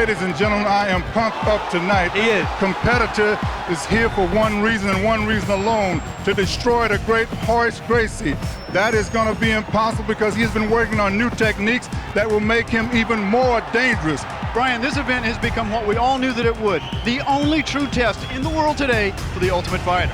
Ladies and gentlemen, I am pumped up tonight. He is. Competitor is here for one reason and one reason alone, to destroy the great Royce Gracie. That is going to be impossible because he's been working on new techniques that will make him even more dangerous. Brian, this event has become what we all knew that it would. The only true test in the world today for the Ultimate Fighter.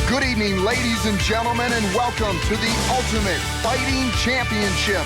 Good evening, ladies and gentlemen, and welcome to the Ultimate Fighting Championship,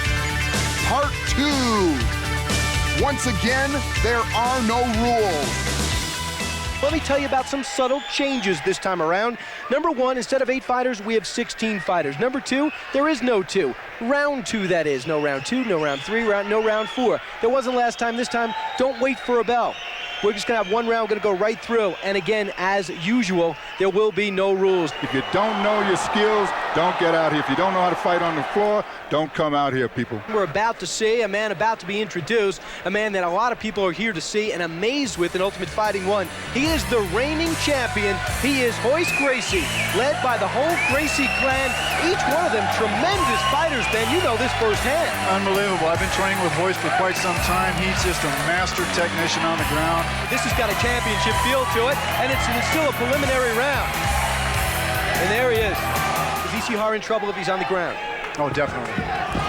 Part 2. Once again, there are no rules. Let me tell you about some subtle changes this time around. Number one, instead of 8 fighters, we have 16 fighters. Number two, there is no 2. Round 2, that is. No round 2, no round 3, no round 4. There wasn't last time. This time, don't wait for a bell. We're just going to have one round, going to go right through. And again, as usual, there will be no rules. If you don't know your skills, don't get out here. If you don't know how to fight on the floor, don't come out here, people. We're about to see a man about to be introduced, a man that a lot of people are here to see and amazed with in Ultimate Fighting 1. He is the reigning champion. He is Royce Gracie, led by the whole Gracie clan. Each one of them tremendous fighters, Ben. You know this firsthand. Unbelievable. I've been training with Royce for quite some time. He's just a master technician on the ground. This has got a championship feel to it, and it's still a preliminary round. And there he is. Is Ishihara in trouble if he's on the ground? Oh, definitely.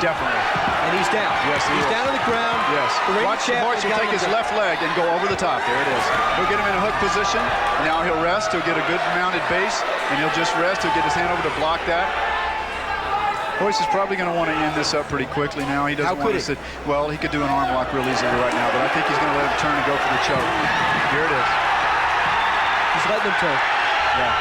Definitely. And he's down. Yes, he's down on the ground. Yes. Watch Royce will take his left leg and go over the top. There it is. He'll get him in a hook position. Now he'll rest. He'll get a good mounted base, and he'll just rest. He'll get his hand over to block that. Royce is probably going to want to end this up pretty quickly now. He doesn't want to sit. Well, he could do an arm lock real easily right now, but I think he's going to let him turn and go for the choke. Here it is. He's letting him turn. Yeah.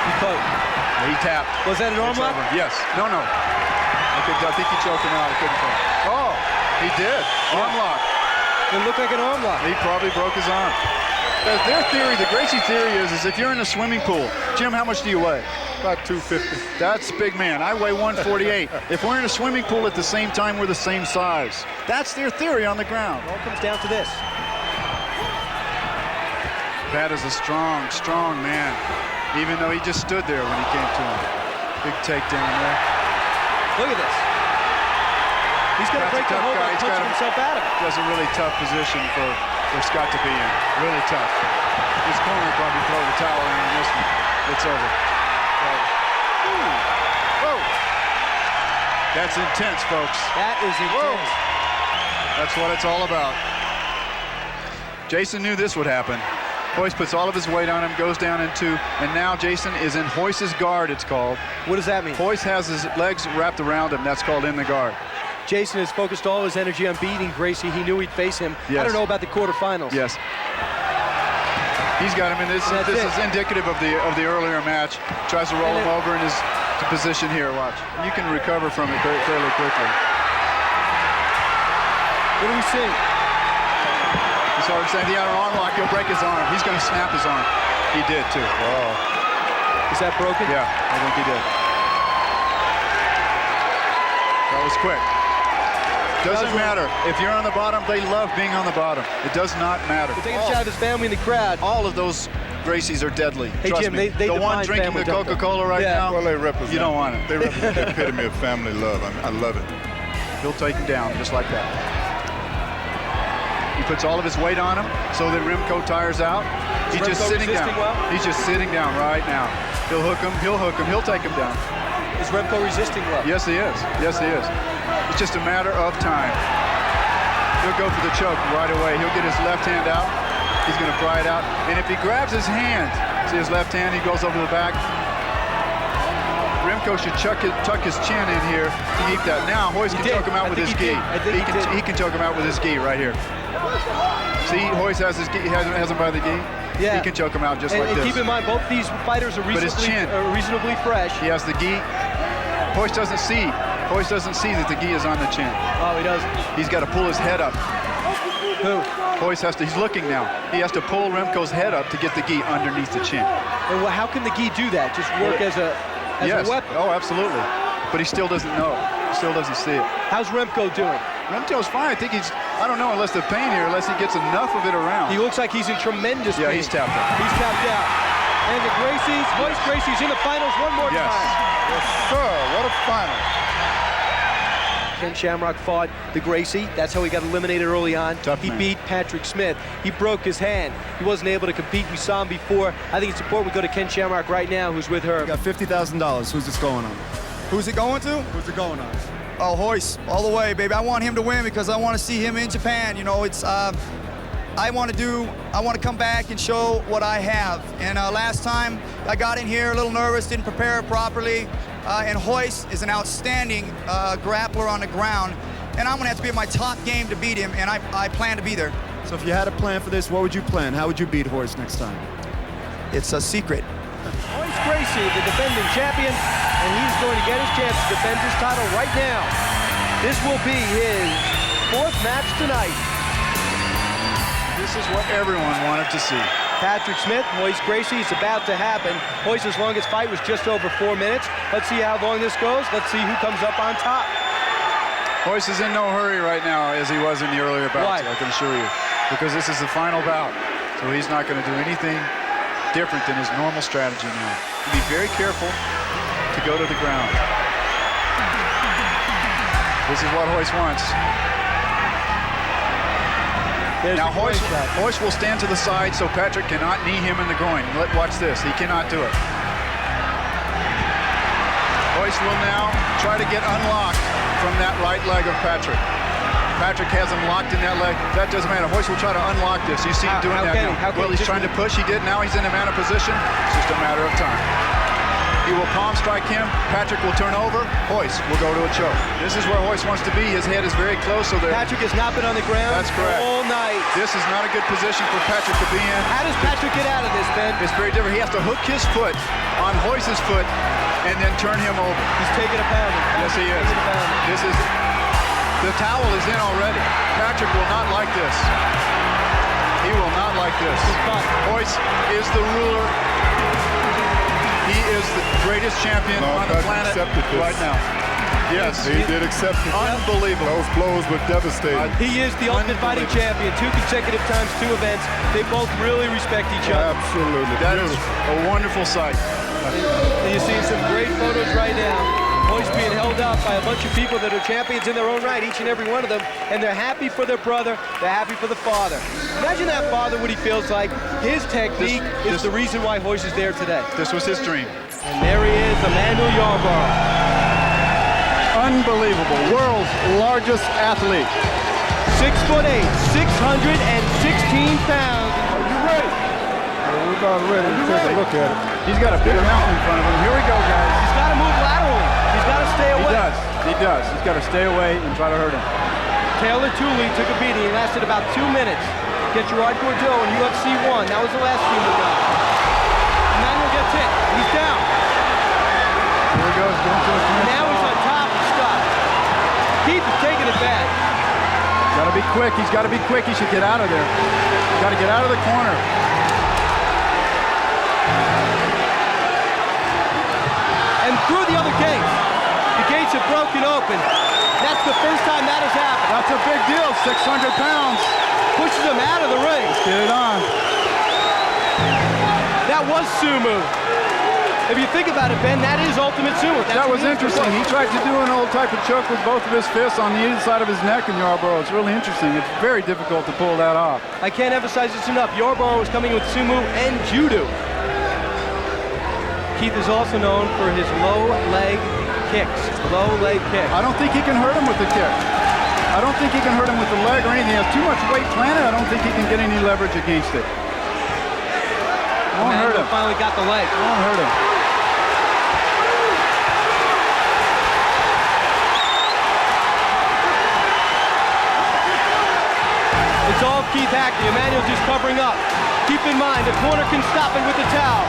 He poked. He tapped. Was that an arm lock? Yes. No. I think he choked him out. He couldn't fall. Oh, he did. Arm lock. It looked like an arm lock. He probably broke his arm. Their theory, the Gracie theory is if you're in a swimming pool, Jim, how much do you weigh? About 250. That's big man. I weigh 148. If we're in a swimming pool at the same time, we're the same size. That's their theory on the ground. It all comes down to this. Pat is a strong man, even though he just stood there when he came to him. Big takedown there. Look at this. He's going to break the hold and punch himself out of it. That's a really tough position for Scott to be in. Really tough. His corner probably throw the towel in on this one. It's over. Whoa. That's intense, folks. That is intense. That's what it's all about. Jason knew this would happen. Royce puts all of his weight on him, goes down into, and now Jason is in Royce's guard, it's called. What does that mean? Royce has his legs wrapped around him. That's called in the guard. Jason has focused all his energy on beating Gracie. He knew he'd face him. Yes. I don't know about the quarterfinals. Yes. He's got him in this. This is indicative of the earlier match. Tries to roll him over in his position here. Watch. You can recover from it fairly quickly. What do we see? It's hard to say. If he had an arm lock, he'll break his arm. He's going to snap his arm. He did too. Whoa. Is that broken? Yeah, I think he did. That was quick. Doesn't matter. If you're on the bottom, they love being on the bottom. It does not matter. We're taking a shot of his family in the crowd. All of those Gracies are deadly. Hey, Trust Jim, me. they the one drinking the Coca-Cola right now, Well, they represent. you don't want it. They represent the epitome of family love. I love it. He'll take him down just like that. He puts all of his weight on him so that Remco tires out. He's just sitting down. Well? He's just sitting down right now. He'll hook him. He'll take him down. Is Remco resisting well? Yes, he is. Yes, he is. It's just a matter of time. He'll go for the choke right away. He'll get his left hand out. He's going to pry it out. And if he grabs his hand, see his left hand, he goes over the back. Remco should tuck his chin in here to keep that. Now, Royce can choke him out with his gi. He can choke him out with his gi right here. See, Royce has his gi, has him by the gi. Yeah. He can choke him out just like this. And keep in mind, both these fighters are reasonably fresh. He has the gi. Royce doesn't see. Royce doesn't see that the gi is on the chin. Oh, he doesn't. He's got to pull his head up. Who? Royce has to, he's looking now. He has to pull Remco's head up to get the gi underneath the chin. And how can the gi do that? Just work as a weapon? Oh, absolutely. But he still doesn't know. He still doesn't see it. How's Remco doing? Remco's fine. I think I don't know unless the pain here, unless he gets enough of it around. He looks like he's in tremendous pain. Yeah, he's tapped out. He's tapped out. And the Gracie's, Royce Gracie's in the finals one more time. Yes, sir. What a final. Ken Shamrock fought the Gracie. That's how he got eliminated early on. Tough he man. beat Patrick Smith. He broke his hand. He wasn't able to compete. We saw him before. I think it's important we go to Ken Shamrock right now, who's with her. We got $50,000. Who's this going on? Who's it going to? Who's it going on? Oh, Royce, all the way, baby. I want him to win because I want to see him in Japan. You know, it's I want to come back and show what I have. And last time I got in here a little nervous, didn't prepare properly. And Royce is an outstanding grappler on the ground. And I'm gonna have to be at my top game to beat him, and I plan to be there. So if you had a plan for this, what would you plan? How would you beat Royce next time? It's a secret. Royce Gracie, the defending champion, and he's going to get his chance to defend his title right now. This will be his 4th match tonight. This is what everyone wanted to see. Patrick Smith, Royce Gracie, is about to happen. Royce's longest fight was just over 4 minutes. Let's see how long this goes. Let's see who comes up on top. Royce is in no hurry right now as he was in the earlier bouts, Why? I can assure you. Because this is the final bout. So he's not going to do anything different than his normal strategy now. Be very careful to go to the ground. This is what Royce wants. Now Royce will stand to the side so Patrick cannot knee him in the groin. Watch this, he cannot do it. Royce will now try to get unlocked from that right leg of Patrick. Patrick has him locked in that leg. That doesn't matter. Royce will try to unlock this. You see him doing that now. Well, he's trying to push. He did. Now he's in a man of position. It's just a matter of time. He will palm strike him. Patrick will turn over. Royce will go to a choke. This is where Royce wants to be. His head is very close. So Patrick has not been on the ground all night. This is not a good position for Patrick to be in. How does Patrick get out of this, Ben? It's very different. He has to hook his foot on Royce's foot and then turn him over. He's taking a pounding. Yes, he is. This is... The towel is in already. Patrick will not like this. He will not like this. Royce is the ruler. He is the greatest champion on the planet right now. Yes, he did accept it. Unbelievable. Those blows were devastating. He is the Ultimate Fighting Champion. 2 consecutive times, 2 events. They both really respect each other. Absolutely. That is a wonderful sight. And you're seeing some great photos right now. Royce being held up by a bunch of people that are champions in their own right, each and every one of them, and they're happy for their brother, they're happy for the father. Imagine that father, what he feels like. His technique is the reason why Royce is there today. This was his dream. And there he is, Emmanuel Yarborough. Unbelievable. World's largest athlete. 6'8", 616 pounds. Are you ready? Well, we're about ready to take a look at it. He's got a big mountain in front of him. Here we go, guys. He's got to move laterally. He's got to stay away. He does. He's got to stay away and try to hurt him. Taylor Tooley took a beating. It lasted about 2 minutes. Get Gerard Gordeau in UFC 1. That was the last team we got. Emmanuel gets hit. He's down. Here he goes. Now he's on top and stuck. Keith is taking it back. Got to be quick. He's got to be quick. He should get out of there. He's got to get out of the corner. And through the other gates. The gates have broken open. That's the first time that has happened. That's a big deal. 600 pounds. Pushes him out of the ring. Get it on. That was sumo. If you think about it, Ben, that is ultimate sumo. That was interesting. He tried to do an old type of choke with both of his fists on the inside of his neck in Yarborough. It's really interesting. It's very difficult to pull that off. I can't emphasize this enough. Yarborough is coming with sumo and judo. Keith is also known for his low leg kicks. Low leg kicks. I don't think he can hurt him with the kick. I don't think he can hurt him with the leg or anything. He has too much weight planted. I don't think he can get any leverage against it. Won't hurt him. Finally got the leg. Won't hurt him. It's all Keith Hackney. Emmanuel just covering up. Keep in mind, the corner can stop it with the towel.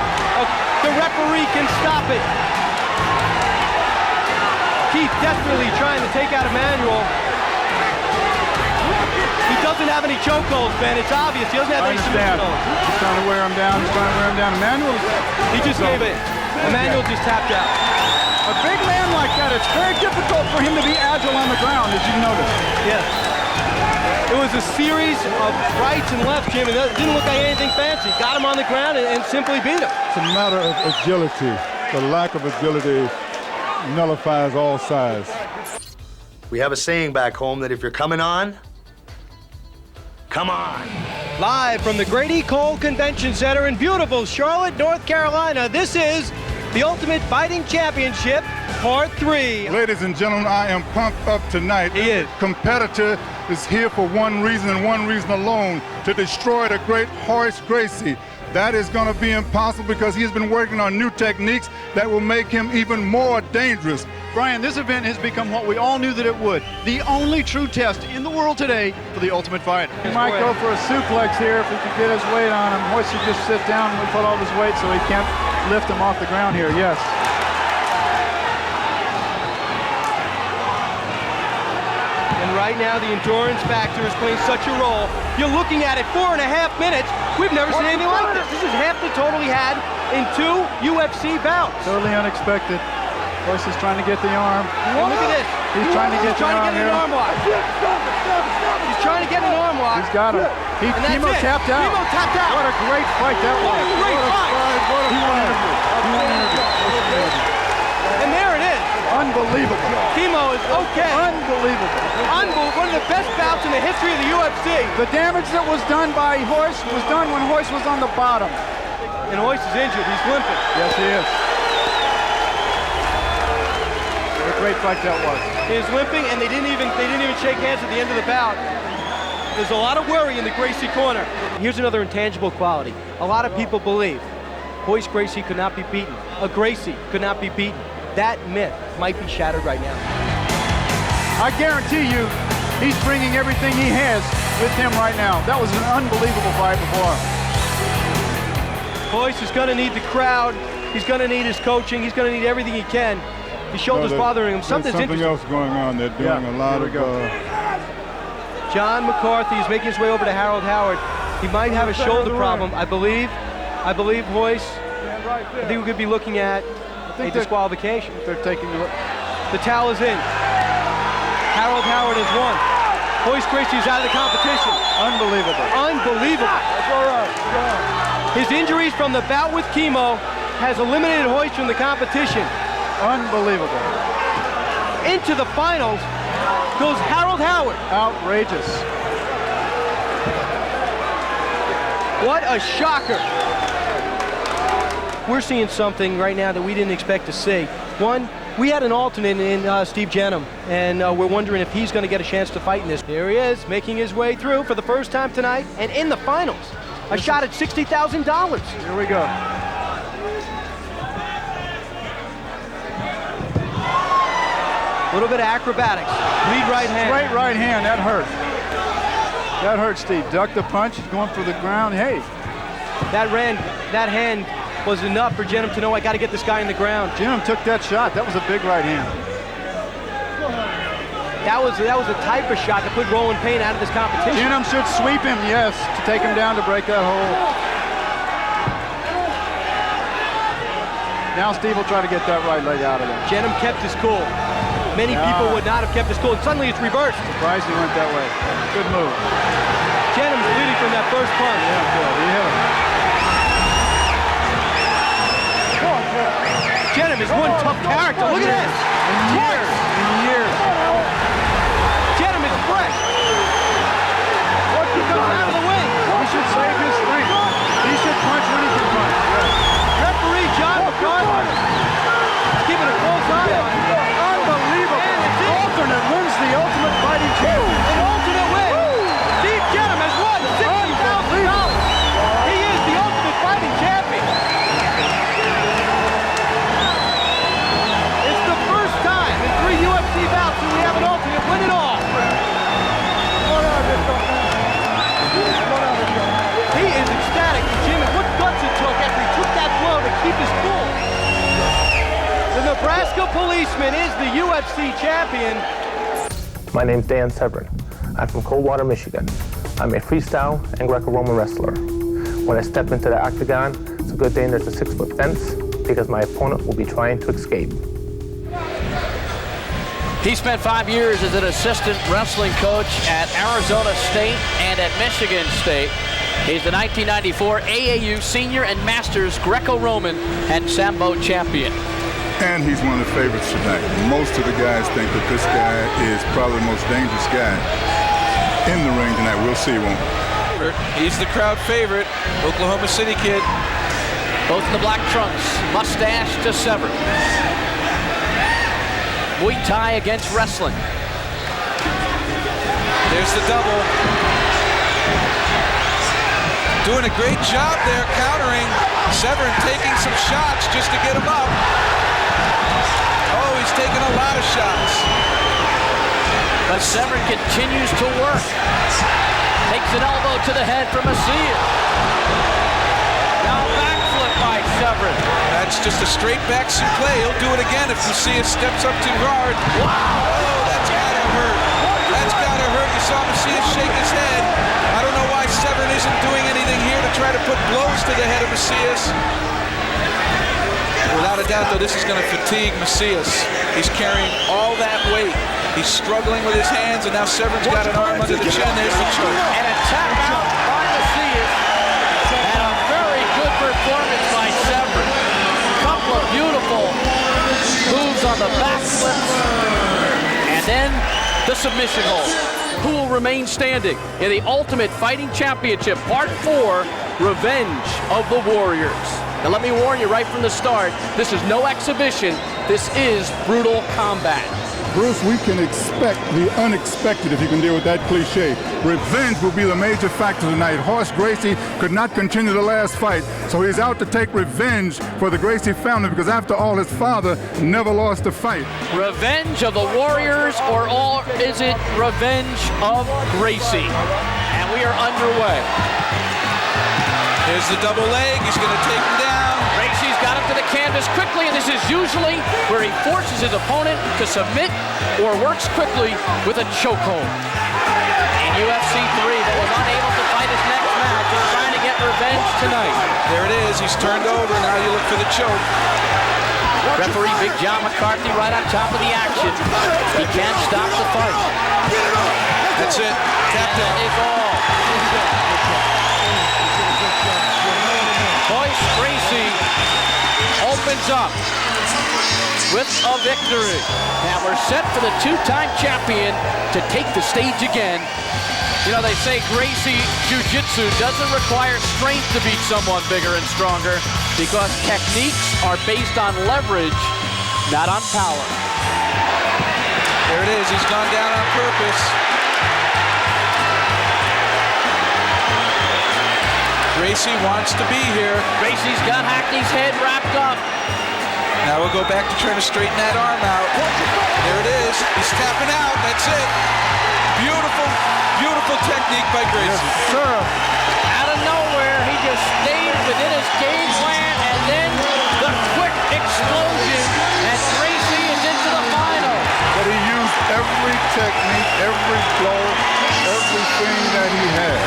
The referee can stop it. Keith desperately trying to take out Emmanuel. He doesn't have any chokeholds, Ben. It's obvious. He doesn't have any chokeholds. He's trying to wear him down. He's trying to wear him down. Emmanuel, he just gave it. Emmanuel just tapped out. A big man like that, it's very difficult for him to be agile on the ground, as you noticed. Yes. It was a series of rights and lefts, Jim, and it didn't look like anything fancy. Got him on the ground and simply beat him. It's a matter of agility. The lack of agility nullifies all size. We have a saying back home that if you're coming on, come on. Live from the Grady Cole Convention Center in beautiful Charlotte, North Carolina, this is the Ultimate Fighting Championship, Part 3. Ladies and gentlemen, I am pumped up tonight. He is. Competitor is here for one reason and one reason alone, to destroy the great Horace Gracie. That is going to be impossible because he has been working on new techniques that will make him even more dangerous. Brian, this event has become what we all knew that it would. The only true test in the world today for the Ultimate Fighter. He might go for a suplex here if we could get his weight on him. Hoist should just sit down and we put all his weight so he can't lift him off the ground here, yes. And right now, the endurance factor is playing such a role. You're looking at it 4.5 minutes. We've never seen anything like this. This is half the total he had in 2 UFC bouts. Totally unexpected. Hoist is trying to get the arm. And look at this. He's trying to get the arm an here. arm lock. He's trying to get an arm lock. He's got him. Kimo tapped out. Kimo tapped out. What a great fight that was. What a great fight. He won interview. He won interview. And there it is. Unbelievable. Kimo is okay. Unbelievable. One of the best bouts in the history of the UFC. The damage that was done by Hoist was done when Hoist was on the bottom. And Hoist is injured. He's limping. Yes, he is. What a great fight that was. He is limping, and they didn't even shake hands at the end of the bout. There's a lot of worry in the Gracie corner. Here's another intangible quality. A lot of people believe Hoist Gracie could not be beaten. A Gracie could not be beaten. That myth might be shattered right now. I guarantee you, he's bringing everything he has with him right now. That was an unbelievable fight before. Hoist is going to need the crowd. He's going to need his coaching. He's going to need everything he can. His shoulder's bothering him. Something else going on. They're doing a lot of... John McCarthy is making his way over to Harold Howard. He might have a shoulder problem. I believe Hoist. I think we could be looking at a disqualification. They're taking the towel is in. Harold Howard has won. Hoist Gracie is out of the competition. Unbelievable. Unbelievable. That's all right. His injuries from the bout with Kimo has eliminated Hoist from the competition. Unbelievable. Into the finals goes Harold Howard. Outrageous. What a shocker. We're seeing something right now that we didn't expect to see. One, we had an alternate in Steve Jenham, and we're wondering if he's going to get a chance to fight in this. There he is, making his way through for the first time tonight, and in the finals. A shot at $60,000. Here we go. A little bit of acrobatics. Lead right hand. Straight right hand, that hurt. That hurt, Steve. Duck the punch, he's going for the ground. Hey. That hand was enough for Jenham to know I got to get this guy in the ground. Jenham took that shot. That was a big right hand. That was a type of shot that put Roland Payne out of this competition. Jenham should sweep him, yes, to take him down to break that hole. Now Steve will try to get that right leg out of there. Jenham kept his cool. Many people would not have kept his cool. And suddenly it's reversed. Surprised he went that way. Good move. Jenham's bleeding from that first punch. Yeah, good. He hit him. Jenham is one tough character. Look at this. In years. Jenham is fresh. He comes out of the wing. He should save his strength. He should punch when he can punch. Yes. Referee John McCarthy is keeping a close eye on him. Unbelievable. Alternate wins the Ultimate Fighting Championship. An alternate win. Steve Jenham has won $60,000. He is the Ultimate Fighting Champion. It's the first time in 3 UFC bouts that we have an alternate win it all. He is ecstatic. Jim, what guts it took after he took that blow to keep his cool. The Nebraska policeman is the UFC champion. My name's Dan Severin. I'm from Coldwater, Michigan. I'm a freestyle and Greco-Roman wrestler. When I step into the octagon, it's a good thing there's a 6-foot fence because my opponent will be trying to escape. He spent 5 years as an assistant wrestling coach at Arizona State and at Michigan State. He's the 1994 AAU Senior and Masters Greco-Roman and Sambo champion. And he's one of the favorites tonight. Most of the guys think that this guy is probably the most dangerous guy in the ring tonight. We'll see, won't we? He's the crowd favorite, Oklahoma City kid. Both in the black trunks, mustache to sever. Muay Thai against wrestling. There's the double. Doing a great job there, countering. Severn taking some shots just to get him up. Oh, he's taking a lot of shots. But Severn continues to work. Takes an elbow to the head from Macias. Now backflip by Severn. That's just a straight back suplex. He'll do it again if Macias steps up too hard. Wow! Oh, that's gotta hurt. That's gotta hurt. You saw Macias shake his head. I don't know why Severn isn't doing anything here to try to put blows to the head of Macias. Without a doubt, though, this is going to fatigue Macias. He's carrying all that weight. He's struggling with his hands, and now Severn's got an arm under the chin. There's the choke. And a tap out by Macias. And a very good performance by Severn. Couple of beautiful moves on the backflips. And then the submission hold. Who will remain standing in the Ultimate Fighting Championship, Part 4, Revenge of the Warriors. Now let me warn you right from the start, this is no exhibition, this is brutal combat. Bruce, we can expect the unexpected if you can deal with that cliche. Revenge will be the major factor tonight. Horace Gracie could not continue the last fight, so he's out to take revenge for the Gracie family because after all, his father never lost a fight. Revenge of the Warriors, or is it revenge of Gracie? And we are underway. There's the double leg. He's going to take him down. Gracie's got him to the canvas quickly, and this is usually where he forces his opponent to submit or works quickly with a chokehold. In UFC 3, but was unable to fight his next match. He's trying to get revenge tonight. There it is. He's turned over. Now you look for the choke. Referee Big John McCarthy right on top of the action. He can't stop the fight. That's it. Tapped out. That is all. Royce Gracie opens up with a victory. Now we're set for the two-time champion to take the stage again. You know, they say Gracie Jiu-Jitsu doesn't require strength to beat someone bigger and stronger because techniques are based on leverage, not on power. There it is. He's gone down on purpose. Gracie wants to be here. Gracie's got Hackney's head wrapped up. Now we'll go back to trying to straighten that arm out. There it is. He's tapping out. That's it. Beautiful, beautiful technique by Gracie. Yes, sir. Out of nowhere, he just stayed within his game plan, and then the quick explosion, and Gracie is into the final. But he used every technique, every blow, everything that he had,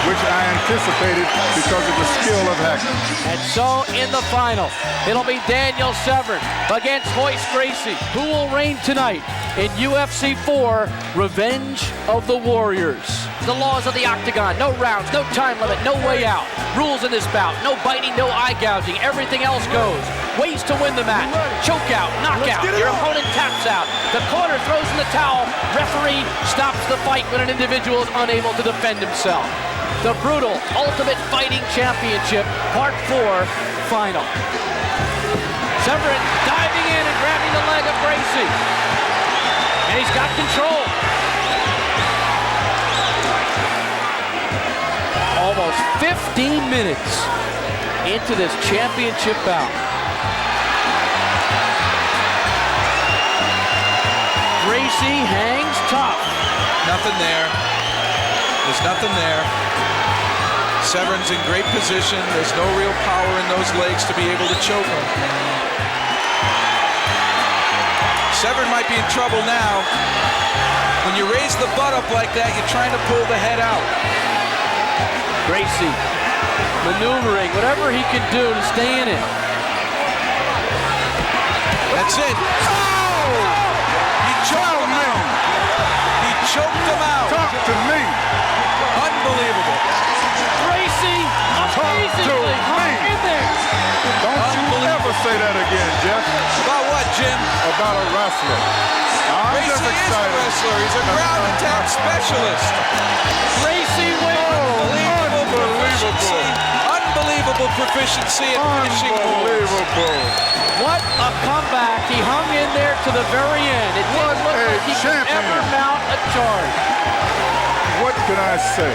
which I anticipated because of the skill of Hackney. And so in the final, it'll be Daniel Severn against Royce Gracie. Who will reign tonight in UFC 4, Revenge of the Warriors? The laws of the Octagon: no rounds, no time limit, no way out. Rules in this bout: no biting, no eye gouging, everything else goes. Ways to win the match: choke out, knockout, your opponent taps out, the corner throws in the towel, referee stops the fight when an individual is unable to defend himself. The brutal Ultimate Fighting Championship, Part 4, final. Severn diving in and grabbing the leg of Gracie. And he's got control. Almost 15 minutes into this championship bout. Gracie hangs tough. Nothing there. There's nothing there. Severn's in great position. There's no real power in those legs to be able to choke him. Severn might be in trouble now. When you raise the butt up like that, you're trying to pull the head out. Gracie maneuvering whatever he can do to stay in it. That's it. Oh! He choked him choked him out. Talk to me. Unbelievable. Gracie amazingly hung in there. Don't you ever say that again, Jeff. About what, Jim? About a wrestler. I'm Gracie just is a excited. wrestler. He's a ground attack specialist. Gracie wins. Unbelievable proficiency in finishing moves. Unbelievable. What a comeback. He hung in there to the very end. It didn't look like he could ever mount a charge. What can I say?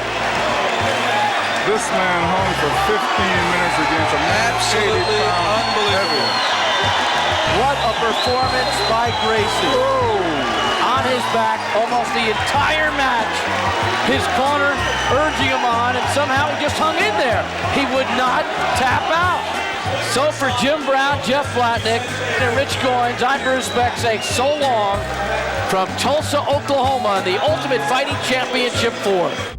This man hung for 15 minutes against a man Absolutely unbelievable. What a performance by Gracie. On his back almost the entire match. His corner urging him on, and somehow he just hung in there. He would not tap out. So for Jim Brown, Jeff Flatnick, and Rich Goins, I'm Bruce Beck saying so long from Tulsa, Oklahoma, the Ultimate Fighting Championship 4.